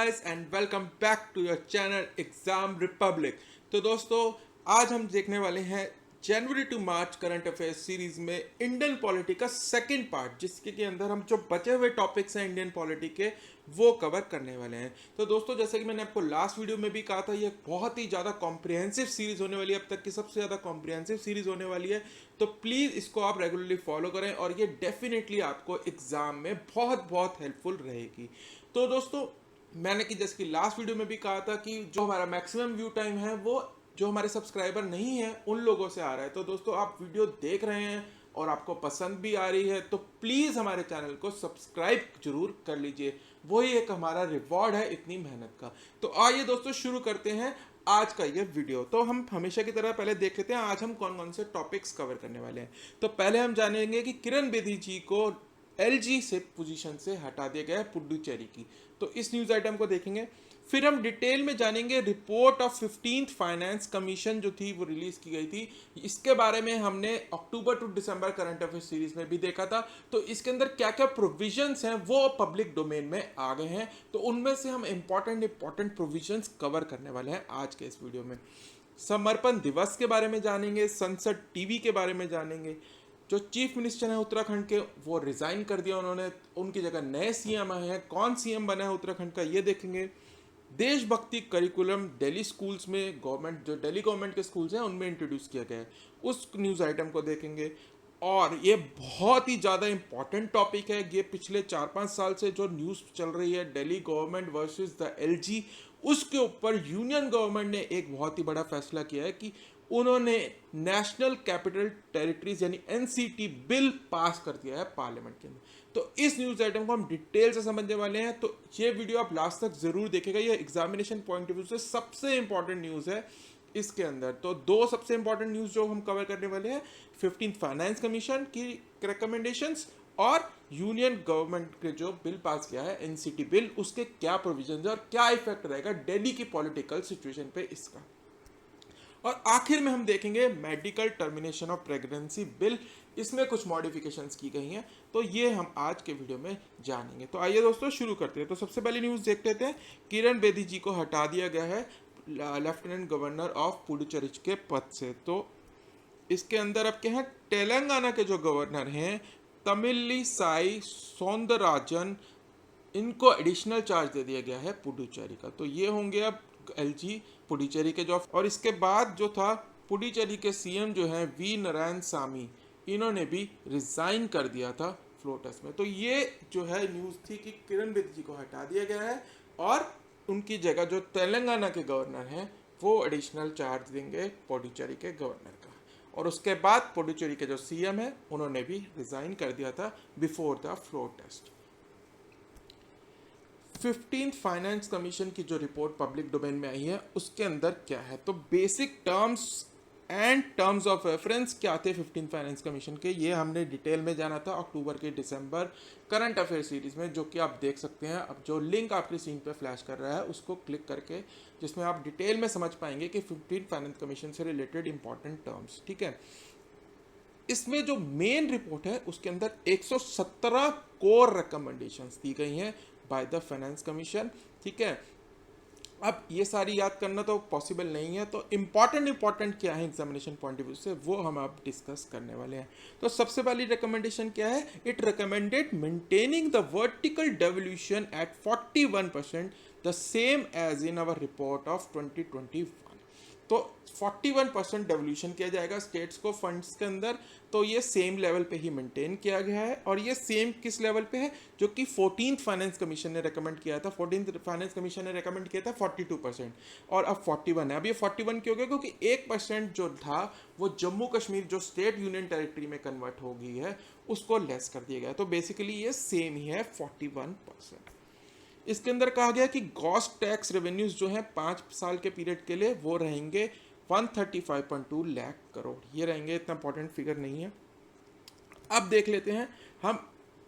guys and welcome back to your channel exam republic. तो दोस्तों आज हम देखने वाले हैं जनवरी टू मार्च करंट अफेयर्स सीरीज में इंडियन पॉलिटी का सेकंड पार्ट, जिसके के अंदर हम जो बचे हुए टॉपिक्स हैं इंडियन पॉलिटी के वो कवर करने वाले हैं। तो दोस्तों जैसे कि मैंने आपको लास्ट वीडियो में भी कहा था, ये बहुत ही ज़्यादा कॉम्प्रिहेंसिव सीरीज होने वाली है, अब तक की सबसे ज़्यादा कॉम्प्रिहेंसिव सीरीज होने वाली है। तो प्लीज़ इसको आप रेगुलरली फॉलो करें और ये डेफिनेटली आपको एग्जाम में बहुत बहुत हेल्पफुल रहेगी। तो दोस्तों मैंने कि जैसे कि लास्ट वीडियो में भी कहा था कि जो हमारा मैक्सिमम व्यू टाइम है वो जो हमारे सब्सक्राइबर नहीं है उन लोगों से आ रहा है। तो दोस्तों आप वीडियो देख रहे हैं और आपको पसंद भी आ रही है तो प्लीज़ हमारे चैनल को सब्सक्राइब जरूर कर लीजिए, वही एक हमारा रिवॉर्ड है इतनी मेहनत का। तो आइए दोस्तों शुरू करते हैं आज का ये वीडियो। तो हम हमेशा की तरह पहले देख लेते हैं आज हम कौन कौन से टॉपिक्स कवर करने वाले हैं। तो पहले हम जानेंगे कि किरण बेदी जी को एलजी से पोजीशन से हटा दिया गया है पुडुचेरी की, तो इस न्यूज़ आइटम को देखेंगे। फिर हम डिटेल में जानेंगे report of 15th finance commission जो थी वो रिलीज की गई थी, इसके बारे में हमने अक्टूबर टू दिसंबर करंट अफेयर सीरीज में भी देखा था। तो इसके अंदर क्या क्या प्रोविजंस हैं वो पब्लिक डोमेन में आ गए हैं, तो उनमें से हम इंपॉर्टेंट प्रोविजंस कवर करने वाले हैं आज के इस वीडियो में। समर्पण दिवस के बारे में जानेंगे, संसद टीवी के बारे में जानेंगे, जो चीफ मिनिस्टर हैं उत्तराखंड के वो रिजाइन कर दिया उन्होंने, उनकी जगह नए सीएम आए हैं, कौन सीएम बना है उत्तराखंड का ये देखेंगे। देशभक्ति करिकुलम दिल्ली स्कूल्स में गवर्नमेंट जो दिल्ली गवर्नमेंट के स्कूल्स हैं उनमें इंट्रोड्यूस किया गया है, उस न्यूज़ आइटम को देखेंगे। और ये बहुत ही ज़्यादा इंपॉर्टेंट टॉपिक है, ये पिछले 4-5 साल से जो न्यूज़ चल रही है Delhi government versus the LG, उसके ऊपर यूनियन गवर्नमेंट ने एक बहुत ही बड़ा फैसला किया है कि उन्होंने नेशनल कैपिटल टेरिटरीज यानी एनसीटी बिल पास कर दिया है पार्लियामेंट के अंदर। तो इस न्यूज़ आइटम को हम डिटेल से समझने वाले हैं, तो ये वीडियो आप लास्ट तक जरूर देखेगा, ये एग्जामिनेशन पॉइंट ऑफ व्यू से सबसे इंपॉर्टेंट न्यूज़ है इसके अंदर। तो दो सबसे इंपॉर्टेंट न्यूज़ जो हम कवर करने वाले हैं, 15th फाइनेंस कमीशन की रिकमेंडेशंस और यूनियन गवर्नमेंट के जो बिल पास किया है एनसीटी बिल, उसके क्या प्रोविजन है और क्या इफेक्ट रहेगा दिल्ली की पॉलिटिकल सिचुएशन पे इसका। और आखिर में हम देखेंगे medical termination of pregnancy bill, इसमें कुछ मॉडिफिकेशंस की गई हैं, तो ये हम आज के वीडियो में जानेंगे। तो आइए दोस्तों शुरू करते हैं। तो सबसे पहली न्यूज़ देख लेते हैं, किरण बेदी जी को हटा दिया गया है लेफ्टिनेंट गवर्नर ऑफ पुडुचेरी के पद से। तो इसके अंदर अब क्या है, तेलंगाना के जो गवर्नर हैं तमिलिसाई सौंदरराजन, इनको एडिशनल चार्ज दे दिया गया है पुडुचेरी का। तो ये होंगे अब एलजी पुडुचेरी के जो, और इसके बाद जो था पुडुचेरी के सीएम जो हैं वी नारायण सामी, इन्होंने भी रिजाइन कर दिया था फ्लोटस में। तो ये जो है न्यूज़ थी कि किरण बेदी जी को हटा दिया गया है और उनकी जगह जो तेलंगाना के गवर्नर हैं वो एडिशनल चार्ज देंगे पुडुचेरी के गवर्नर का। और उसके बाद पुडुचेरी के जो सीएम है उन्होंने भी रिजाइन कर दिया था before the floor test. 15th finance commission की जो रिपोर्ट पब्लिक डोमेन में आई है उसके अंदर क्या है, तो basic terms and terms of reference क्या थे 15th फाइनेंस कमीशन के, ये हमने डिटेल में जाना था अक्टूबर के दिसंबर करंट अफेयर सीरीज में, जो कि आप देख सकते हैं। अब जो लिंक आपकी स्क्रीन पे फ्लैश कर रहा है उसको क्लिक करके, जिसमें आप डिटेल में समझ पाएंगे कि 15th फाइनेंस कमीशन से रिलेटेड इंपॉर्टेंट टर्म्स। ठीक है, इसमें जो मेन रिपोर्ट है उसके अंदर 117 कोर रिकमेंडेशंस दी गई हैं बाय द फाइनेंस कमीशन। ठीक है, अब ये सारी याद करना तो पॉसिबल नहीं है, तो इंपॉर्टेंट क्या है एग्जामिनेशन पॉइंट ऑफ व्यू से वो हम आप डिस्कस करने वाले हैं। तो सबसे पहली रिकमेंडेशन क्या है, it recommended maintaining the vertical devolution at 41%, the same as in our report of 2021। तो 41% डेवल्यूशन किया जाएगा स्टेट्स को फंड्स के अंदर, तो ये सेम लेवल पे ही मेंटेन किया गया है। और ये सेम किस लेवल पे है, जो कि 14th फाइनेंस कमीशन ने रेकमेंड किया था। 14th फाइनेंस कमीशन ने रेकमेंड किया था 42% और अब 41 है। अब ये 41 क्यों गया, क्योंकि 1% जो था वो जम्मू कश्मीर जो स्टेट यूनियन टेरिटरी में कन्वर्ट हो गई है उसको लेस कर दिया गया। तो बेसिकली ये सेम ही है 41%। इसके अंदर कहा गया कि गॉस टैक्स रेवेन्यूज जो हैं 5 साल के पीरियड के लिए वो रहेंगे 135.2 लाख करोड़, ये रहेंगे, इतना इंपॉर्टेंट फिगर नहीं है। अब देख लेते हैं हम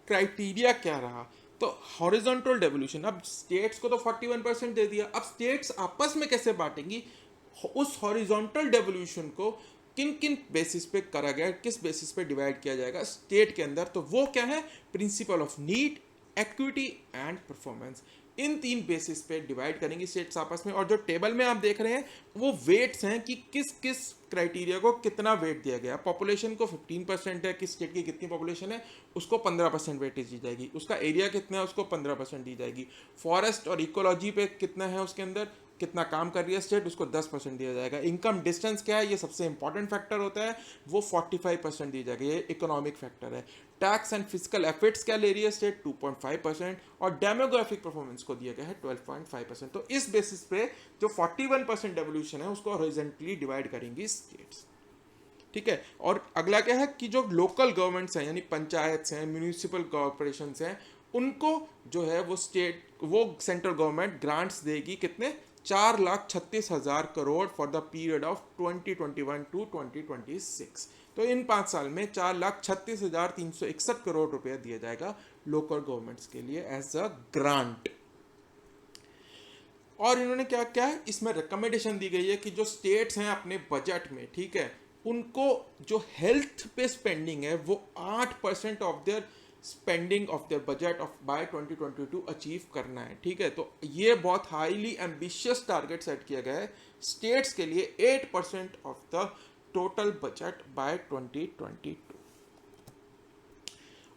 क्राइटेरिया क्या रहा। तो हॉरिजॉन्टल डेवल्यूशन, अब स्टेट्स को तो 41% दे दिया, अब स्टेट्स आपस में कैसे बांटेंगी, उस हॉरिजॉन्टल डेवल्यूशन को किन किन बेसिस पे करा गया, किस बेसिस पे डिवाइड किया जाएगा स्टेट के अंदर, तो वो क्या है, principle of need, equity and performance. In 3 basis पे डिवाइड करेंगी स्टेट्स आपस में। और जो टेबल में आप देख रहे हैं वो वेट्स हैं कि किस किस क्राइटेरिया को कितना वेट दिया गया। पॉपुलेशन को 15% है, किस स्टेट की कितनी पॉपुलेशन है उसको 15% वेटेज दी जाएगी, उसका एरिया कितना है उसको 15% दी जाएगी, फॉरेस्ट और इकोलॉजी पे कितना है उसके अंदर कितना काम कर रही है स्टेट उसको 10% दिया जाएगा। इनकम डिस्टेंस क्या है ये सबसे इंपॉर्टेंट फैक्टर होता है, वो 45% दी जाएगी, ये इकोनॉमिक फैक्टर है। टैक्स एंड फिजिकल एफर्ट्स क्या ले रही है स्टेट 2.5% और डेमोग्राफिक परफॉर्मेंस को दिया गया है 12.5%। तो इस बेसिस पे जो 41% डेवोल्यूशन है उसको हॉरिजॉन्टली डिवाइड करेंगी स्टेट्स, ठीक है। और अगला क्या है कि जो लोकल गवर्नमेंट्स हैं यानी पंचायत हैं, म्यूनिसिपल कॉर्पोरेशन हैं, उनको जो है वो सेंट्रल गवर्नमेंट ग्रांट्स देगी कितने 4,36,000 crore for the period of 2021 to 2026। तो इन 5 साल में 4,36,361 करोड़ रुपया दिया जाएगा लोकल गवर्नमेंट्स के लिए एज अ ग्रांट। और इन्होंने क्या क्या है इसमें रिकमेंडेशन दी गई है कि जो स्टेट्स हैं अपने बजट में, ठीक है, उनको जो हेल्थ पे स्पेंडिंग है वो 8% of their spending of their budget of by 2022 achieve करना है, ठीक है। तो ये बहुत हाईली एम्बिशियस टारगेट सेट किया गया है स्टेट्स के लिए, 8% of the total budget by 2022।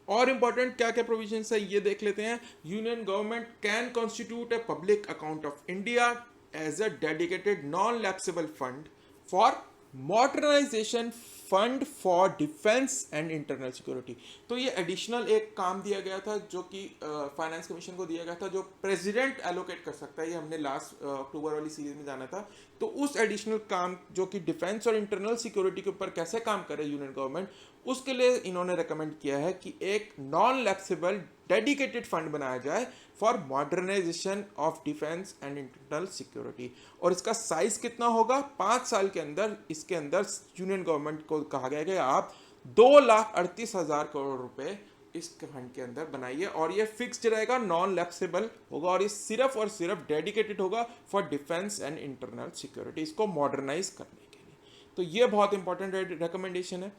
और इंपॉर्टेंट क्या क्या प्रोविजन है ये देख लेते हैं। Union government can constitute a public account of India as a dedicated non lapsable fund for modernization fund for defence and internal security. तो ये एडिशनल एक काम दिया गया था जो कि फाइनेंस कमीशन को दिया गया था, जो प्रेसिडेंट एलोकेट कर सकता है। ये हमने लास्ट अक्टूबर वाली सीरीज में जाना था। तो उस एडिशनल काम जो कि डिफेंस और इंटरनल सिक्योरिटी के ऊपर कैसे काम करे यूनियन गवर्नमेंट, उसके लिए इन्होंने रेकमेंड किया है कि एक नॉन लैप्सेबल डेडिकेटेड फंड बनाया जाए for modernization of defence and internal security. और इसका साइज कितना होगा 5 साल के अंदर, इसके अंदर यूनियन गवर्नमेंट को कहा गया कि आप 2,38,000 करोड़ रुपए इस फंड के अंदर बनाइए और ये फिक्स्ड रहेगा, नॉन लैप्सेबल होगा और ये सिर्फ और सिर्फ डेडिकेटेड होगा for defence and internal security, इसको मॉडर्नाइज करने के लिए। तो ये बहुत इंपॉर्टेंट रिकमेंडेशन है।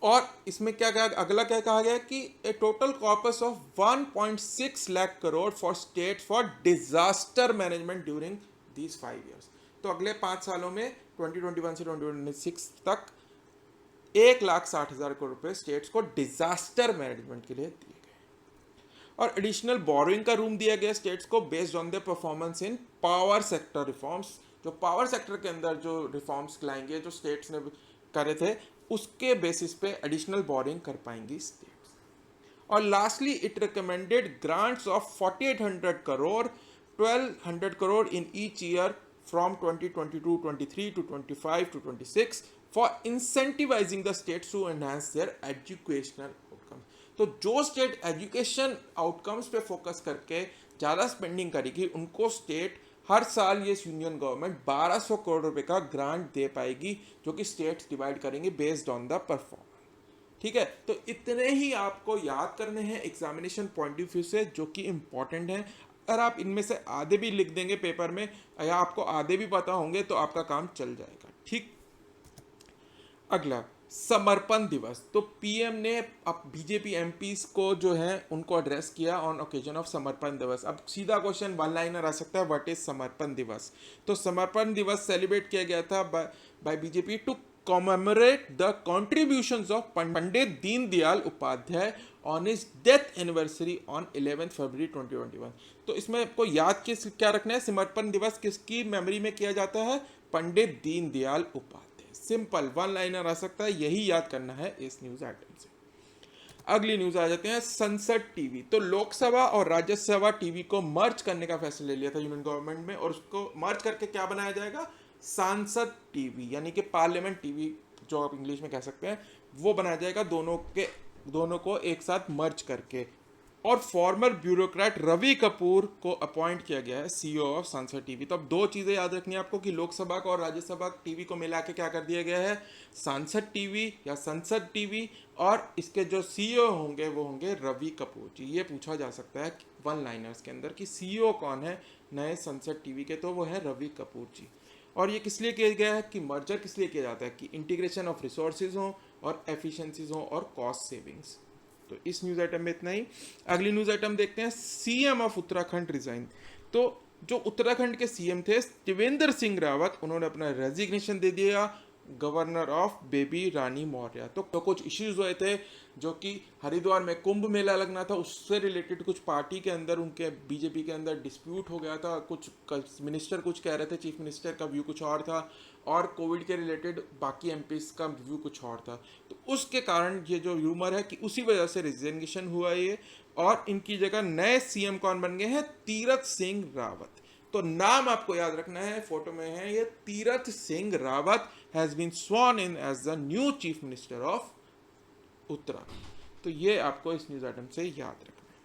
और इसमें क्या क्या अगला क्या कहा गया कि a total corpus of 1.6 lakh crore for state for disaster management during these 5 years. तो अगले 5 सालों में 2021 से 2026 तक 1,60,000 करोड़ रुपए स्टेट्स को डिजास्टर मैनेजमेंट के लिए दिए गए। और एडिशनल बोरोइंग का रूम दिया गया स्टेट्स को based on the performance in power sector reforms. जो पावर सेक्टर के अंदर जो रिफॉर्म्स लाएंगे जो स्टेट्स ने करे थे उसके बेसिस पे एडिशनल बोरिंग कर पाएंगी स्टेट्स। और lastly it recommended grants of 4,800 crore 1,200 crore in each year from 2022-23 to 25 to 26 for incentivizing the states to enhance their educational outcomes. तो जो स्टेट एजुकेशन आउटकम्स पे फोकस करके ज़्यादा स्पेंडिंग करेगी उनको स्टेट हर साल ये यूनियन गवर्नमेंट 1,200 करोड़ रुपए का ग्रांट दे पाएगी जो कि स्टेट्स डिवाइड करेंगे बेस्ड ऑन द परफॉर्मेंस, ठीक है। तो इतने ही आपको याद करने हैं एग्जामिनेशन पॉइंट ऑफ व्यू से जो कि इंपॉर्टेंट है। अगर आप इनमें से आधे भी लिख देंगे पेपर में या आपको आधे भी पता होंगे तो आपका काम चल जाएगा, ठीक। अगला समर्पण दिवस। तो पीएम ने अब बीजेपी एमपीज को जो है उनको एड्रेस किया ऑन ओकेजन ऑफ समर्पण दिवस। अब सीधा क्वेश्चन वन लाइनर आ सकता है, व्हाट इज समर्पण दिवस। तो समर्पण दिवस सेलिब्रेट किया गया था by BJP to commemorate the contributions of Pandit Deendayal Upadhyaya on his death anniversary on 11 February 2021। तो इसमें आपको याद क्या रखना है, समर्पण दिवस किसकी मेमोरी में किया जाता है, Pandit Deendayal Upadhyay. Simple one liner आ सकता है, यही याद करना है इस न्यूज आइटम से। अगली न्यूज आ जाते हैं संसद टीवी। तो लोकसभा और राज्यसभा टीवी को मर्ज करने का फैसला ले लिया था यूनियन गवर्नमेंट में और उसको मर्ज करके क्या बनाया जाएगा, सांसद टीवी यानी कि पार्लियामेंट टीवी जो आप इंग्लिश में कह सकते हैं, वो बनाया जाएगा दोनों को एक साथ मर्ज करके। और फॉर्मर ब्यूरोक्रेट रवि कपूर को अपॉइंट किया गया है सीईओ ऑफ सांसद टीवी। तो अब 2 चीज़ें याद रखनी है आपको कि लोकसभा को और राज्यसभा टीवी को मिला के क्या कर दिया गया है, सांसद टीवी या संसद टीवी। और इसके जो सीईओ होंगे वो होंगे रवि कपूर जी। ये पूछा जा सकता है वन लाइनर्स के अंदर कि सीईओ कौन है नए संसद टीवी के, तो वो है रवि कपूर जी। और ये किस लिए किया गया है कि मर्जर किस लिए किया जाता है कि इंटीग्रेशन ऑफ रिसोर्सेज हो और एफिशिएंसीज हो और कॉस्ट सेविंग्स, तो इस न्यूज़ आइटम में इतना ही। अगली न्यूज़ आइटम देखते हैं, सीएम ऑफ उत्तराखंड रिजाइन। तो जो उत्तराखंड के सीएम थे त्रिवेंद्र सिंह रावत, उन्होंने अपना रेजिग्नेशन दे दिया गवर्नर ऑफ बेबी रानी मौर्य। तो कुछ इश्यूज हुए थे, जो कि हरिद्वार में कुंभ मेला लगना था, उससे रिलेटेड कुछ पार्टी के अंदर, उनके बीजेपी के अंदर डिस्प्यूट हो गया था। कुछ मिनिस्टर कुछ कह रहे थे, चीफ मिनिस्टर का व्यू कुछ और था, और कोविड के रिलेटेड बाकी एमपीज का व्यू कुछ और था। तो उसके कारण ये जो र्यूमर है कि उसी वजह से रिजिग्नेशन हुआ ये, और इनकी जगह नए सीएम कौन बन गए हैं, तीरथ सिंह रावत। तो नाम आपको याद रखना है, फोटो में है ये, Tirath Singh Rawat has been sworn in as the new chief minister of Uttarakhand. तो ये आपको इस न्यूज आइटम से याद रखना है।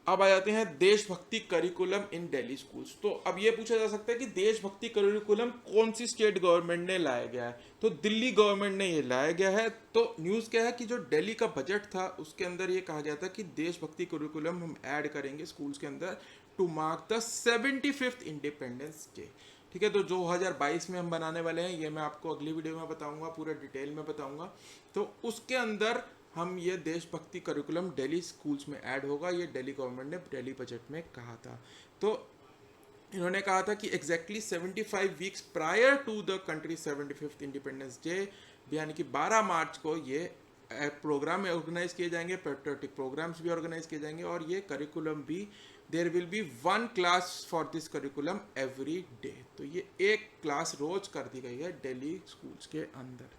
अब आ जाते हैं देशभक्ति करिकुलम इन दिल्ली स्कूल्स। तो अब ये पूछा जा सकता है कि देशभक्ति करिकुलम कौन सी स्टेट गवर्नमेंट ने लाया गया है, तो दिल्ली गवर्नमेंट ने ये लाया गया है। तो न्यूज़ क्या है कि जो दिल्ली का बजट था उसके अंदर ये कहा गया था कि देशभक्ति करिकुलम हम ऐड करेंगे स्कूल्स के अंदर to mark the 75th independence day. ठीक है, तो 2022 में हम बनाने वाले हैं, ये मैं आपको अगली वीडियो में बताऊंगा, पूरा डिटेल में बताऊंगा। तो उसके अंदर हम ये देशभक्ति करिकुलम दिल्ली स्कूल्स में ऐड होगा, ये दिल्ली गवर्नमेंट ने दिल्ली बजट में कहा था। तो इन्होंने कहा था कि exactly 75 weeks prior to the country 75th independence day, यानी कि 12 मार्च को ये प्रोग्राम ऑर्गेनाइज किए जाएंगे, पेट्रियोटिक प्रोग्राम्स भी ऑर्गेनाइज किए जाएंगे, और ये करिकुलम भी, there will be 1 class for this curriculum every day. तो ये एक क्लास रोज कर दी गई है दिल्ली स्कूल्स के अंदर।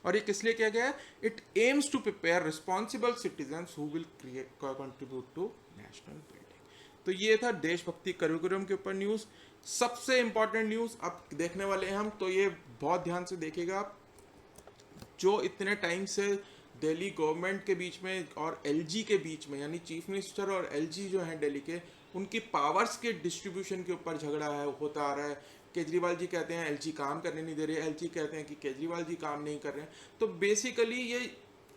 और ये किस लिए किया गया है, it aims to prepare responsible citizens who will contribute to national building. तो ये था देशभक्ति करिकुलम के ऊपर न्यूज़। सबसे इंपॉर्टेंट न्यूज़ अब देखने वाले हैं हम, तो ये बहुत ध्यान से देखिएगा। जो इतने टाइम से दिल्ली गवर्नमेंट के बीच में और एलजी के बीच में, यानी चीफ मिनिस्टर और एलजी जो हैं दिल्ली के, उनकी पावर्स के डिस्ट्रीब्यूशन के ऊपर झगड़ा है होता आ रहा है। केजरीवाल जी कहते हैं एलजी काम करने नहीं दे रहे, एलजी कहते हैं कि केजरीवाल जी काम नहीं कर रहे हैं। तो बेसिकली ये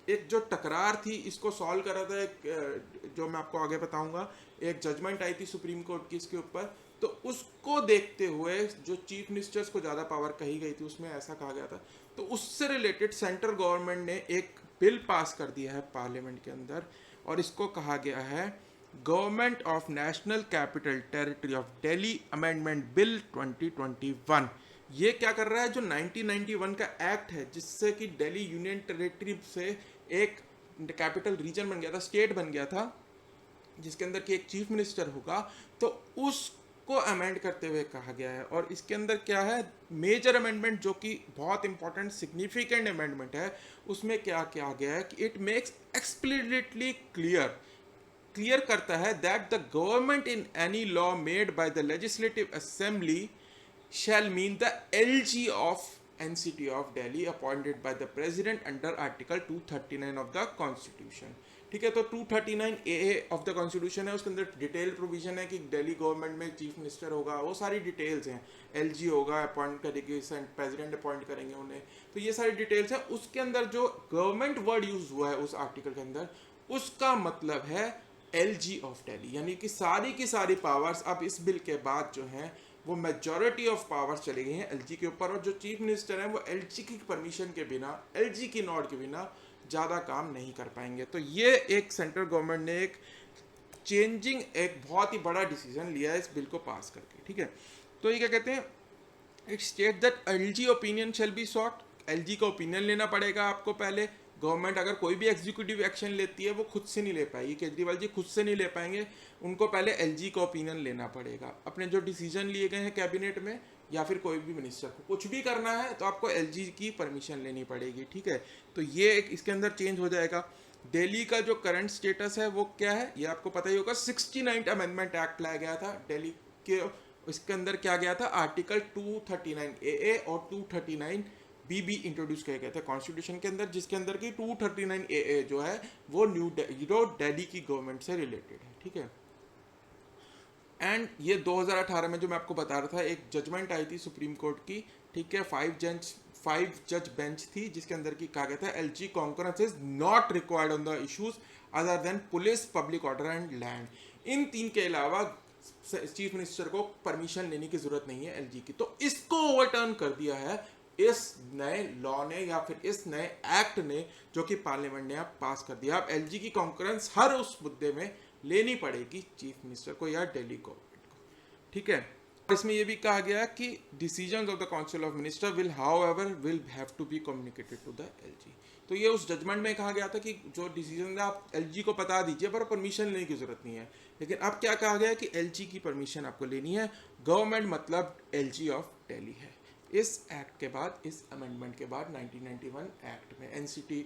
एक जो टकरार थी, इसको सॉल्व करा था एक, जो मैं आपको आगे बताऊंगा, एक जजमेंट आई थी सुप्रीम कोर्ट की इसके ऊपर। तो उसको देखते हुए जो चीफ मिनिस्टर्स को ज़्यादा पावर कही गई थी, उसमें ऐसा कहा गया था। तो उससे रिलेटेड सेंट्रल गवर्नमेंट ने एक बिल पास कर दिया है पार्लियामेंट के अंदर, और इसको कहा गया है government of national capital territory of Delhi amendment bill 2021। ये क्या कर रहा है, जो 1991 का एक्ट है, जिससे कि दिल्ली यूनियन टेरिटरी से एक कैपिटल रीजन बन गया था, स्टेट बन गया था, जिसके अंदर कि एक चीफ मिनिस्टर होगा, तो उसको अमेंड करते हुए कहा गया है। और इसके अंदर क्या है, मेजर अमेंडमेंट जो कि बहुत इंपॉर्टेंट सिग्निफिकेंट अमेंडमेंट है, उसमें क्या किया गया है कि इट मेक्स एक्सप्लिसिटली क्लियर करता है that the government in any law made by the legislative assembly shall mean the LG of NCT of Delhi appointed by the President under Article 239 of the Constitution। ठीक है, तो 239 AA of the constitution है, उसके अंदर detail provision है कि Delhi government में chief minister होगा, वो सारी डिटेल्स हैं, एलजी होगा, अपॉइंट करेगी, प्रेसिडेंट अपॉइंट करेंगे उन्हें, तो ये सारी डिटेल्स हैं। उसके अंदर जो गवर्नमेंट वर्ड यूज हुआ है उस आर्टिकल के अंदर, उसका मतलब है एलजी ऑफ दिल्ली, यानी कि सारी की सारी पावर्स अब इस बिल के बाद जो हैं वो मेजॉरिटी ऑफ पावर्स चली गई हैं एलजी के ऊपर, और जो चीफ मिनिस्टर हैं वो एलजी की परमिशन के बिना, एलजी की नोट के बिना ज़्यादा काम नहीं कर पाएंगे। तो ये एक सेंट्रल गवर्नमेंट ने एक चेंजिंग, एक बहुत ही बड़ा डिसीजन लिया है इस बिल को पास करके। ठीक है, तो ये क्या कहते हैं, it state that LG opinion shall be sought. LG का ओपिनियन लेना पड़ेगा आपको पहले। गवर्नमेंट अगर कोई भी एग्जीक्यूटिव एक्शन लेती है वो खुद से नहीं ले पाएगी, केजरीवाल जी खुद से नहीं ले पाएंगे, उनको पहले एलजी का ओपिनियन लेना पड़ेगा। अपने जो डिसीजन लिए गए हैं कैबिनेट में या फिर कोई भी मिनिस्टर को कुछ भी करना है तो आपको एलजी की परमिशन लेनी पड़ेगी। ठीक है, तो ये एक इसके अंदर चेंज हो जाएगा। दिल्ली का जो करंट स्टेटस है वो क्या है, ये आपको पता ही होगा। 69 अमेंडमेंट एक्ट लाया गया था दिल्ली के, इसके अंदर क्या गया था, आर्टिकल 239 AA और 239 BB इंट्रोड्यूस किया गया था कॉन्स्टिट्यूशन के अंदर, जिसके अंदर की 239 AA जो है वो दिल्ली की गवर्नमेंट से रिलेटेड है। ठीक है, एंड ये 2018 में जो मैं आपको बता रहा था, एक जजमेंट आई थी सुप्रीम कोर्ट की। ठीक है, 5 जज बेंच थी, जिसके अंदर की कहा गया था LG concurrence is not required on the issues other than police, public order and land. इन 3 के अलावा चीफ मिनिस्टर को परमिशन लेने की जरूरत नहीं है एलजी की। तो इसको ओवरटर्न कर दिया है इस नए लॉ ने या फिर इस नए एक्ट ने जो कि पार्लियामेंट ने अब पास कर दिया। अब एलजी की कॉन्करेंस हर उस मुद्दे में लेनी पड़ेगी चीफ मिनिस्टर को या दिल्ली गवर्नमेंट को, ठीक है। इसमें यह भी कहा गया कि decision of the council of minister will however will have to be communicated to the LG. तो ये उस जजमेंट में कहा गया था कि जो डिसीजन है आप एलजी को बता दीजिए पर परमिशन लेने की जरूरत नहीं है। लेकिन अब क्या कहा गया है कि एलजी की परमिशन आपको लेनी है। गवर्नमेंट मतलब एलजी ऑफ दिल्ली है। इस एक्ट के बाद, इस अमेंडमेंट के बाद 1991 एक्ट में एनसीटी,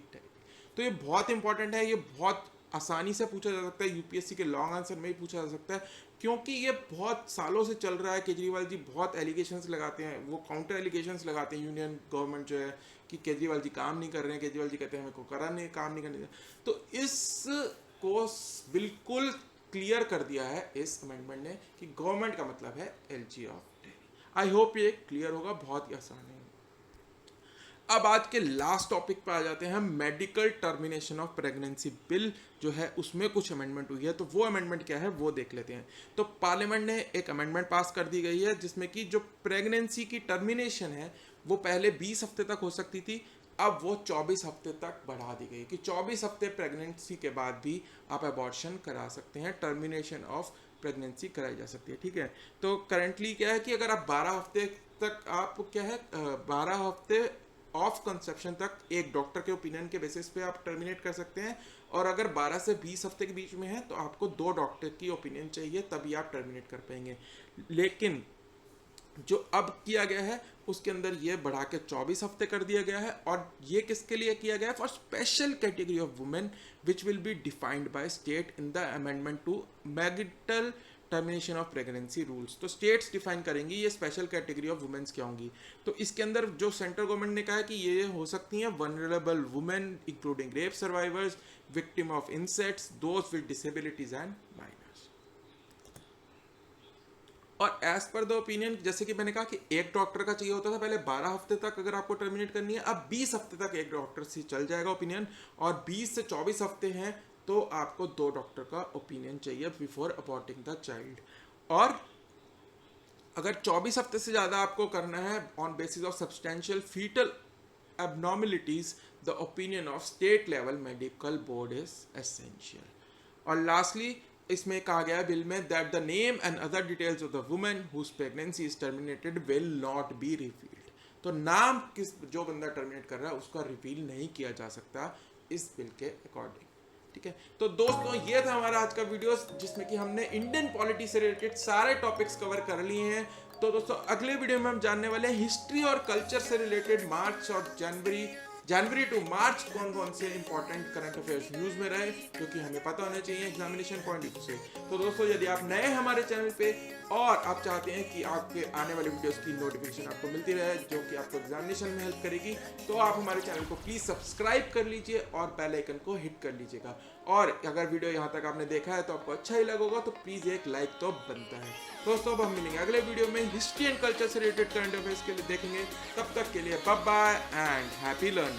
तो ये बहुत इंपॉर्टेंट है। ये बहुत आसानी से पूछा जा सकता है, यूपीएससी के लॉन्ग आंसर में ही पूछा जा सकता है, क्योंकि ये बहुत सालों से चल रहा है। केजरीवाल जी बहुत एलिगेशंस लगाते हैं, वो काउंटर एलिगेशंस लगाते हैं यूनियन गवर्नमेंट जो है कि केजरीवाल जी काम नहीं कर रहे हैं। केजरीवाल जी कहते हैं मेरे को करा नहीं, काम नहीं करने। तो इसको बिल्कुल क्लियर कर दिया है इस अमेंडमेंट ने कि गवर्नमेंट का मतलब है LG of Delhi. I hope ये क्लियर होगा, बहुत ही आसान है। अब आज के लास्ट टॉपिक पर आ जाते हैं। Medical termination of pregnancy bill जो है उसमें कुछ अमेंडमेंट हुई है, तो वो अमेंडमेंट क्या है वो देख लेते हैं। तो पार्लियामेंट ने एक अमेंडमेंट पास कर दी गई है जिसमें कि जो प्रेगनेंसी की टर्मिनेशन है वो पहले 20 हफ्ते तक हो सकती थी, अब वो 24 हफ्ते तक बढ़ा दी गई कि 24 हफ्ते प्रेगनेंसी के बाद भी आप अबॉर्शन करा सकते हैं, टर्मिनेशन ऑफ प्रेगनेंसी कराई जा सकती है, ठीक है। तो करंटली क्या है कि अगर आप 12 हफ्ते तक आप क्या है 12 हफ्ते ऑफ कंसेप्शन तक एक डॉक्टर के ओपिनियन के बेसिस पे आप टर्मिनेट कर सकते हैं, और अगर 12 से 20 हफ्ते के बीच में है तो आपको 2 डॉक्टर की ओपिनियन चाहिए तभी आप टर्मिनेट कर पाएंगे। लेकिन जो अब किया गया है उसके अंदर ये बढ़ा के 24 हफ्ते कर दिया गया है, और ये किसके लिए किया गया है? For special category of women which will be defined by state in the amendment to marital termination of pregnancy rules. तो स्टेट्स डिफाइन करेंगी ये स्पेशल कैटेगरी ऑफ वुमेन्स क्या होंगी। तो इसके अंदर जो सेंट्रल गवर्नमेंट ने कहा है कि ये हो सकती हैं vulnerable women including rape survivors, victim of insects, those with disabilities and minors. और एज पर द ओपिनियन, जैसे कि मैंने कहा कि एक डॉक्टर का चाहिए होता था पहले 12 हफ्ते तक अगर आपको टर्मिनेट करनी है, अब 20 हफ्ते तक एक डॉक्टर से चल जाएगा ओपिनियन, और 20 से 24 हफ्ते हैं तो आपको 2 डॉक्टर का ओपिनियन चाहिए बिफोर अबॉर्टिंग द चाइल्ड। और अगर 24 हफ्ते से ज़्यादा आपको करना है on basis of substantial fetal abnormalities, the opinion of state level medical board is essential. और लास्टली इसमें कहा गया है बिल में that the name and other details of the women whose pregnancy is terminated will not be revealed. तो नाम किस जो बंदा टर्मिनेट कर रहा है उसका रिवील नहीं किया जा सकता इस बिल के अकॉर्डिंग, ठीक है। तो दोस्तों ये था हमारा आज का वीडियो जिसमें कि हमने इंडियन पॉलिटी से रिलेटेड सारे टॉपिक्स कवर कर लिए हैं। तो दोस्तों अगले वीडियो में हम जानने वाले हैं हिस्ट्री और कल्चर से रिलेटेड मार्च और जनवरी टू मार्च कौन कौन से इंपॉर्टेंट करंट अफेयर्स न्यूज में रहे जो कि हमें पता होने चाहिए एग्जामिनेशन पॉइंट ऑफ व्यू से। तो दोस्तों यदि आप नए हमारे चैनल पे और आप चाहते हैं कि आपके आने वाले वीडियोस की नोटिफिकेशन आपको मिलती रहे जो कि आपको एग्जामिनेशन में हेल्प करेगी, तो आप हमारे चैनल को प्लीज़ सब्सक्राइब कर लीजिए और बेल आइकन को हिट कर लीजिएगा। और अगर वीडियो यहाँ तक आपने देखा है तो आपको अच्छा ही लगा होगा तो प्लीज़ एक लाइक तो बनता है। दोस्तों अब हम मिलेंगे अगले वीडियो में हिस्ट्री एंड कल्चर से रिलेटेड करंट अफेयर्स के लिए देखेंगे। तब तक के लिए bye bye and happy learning.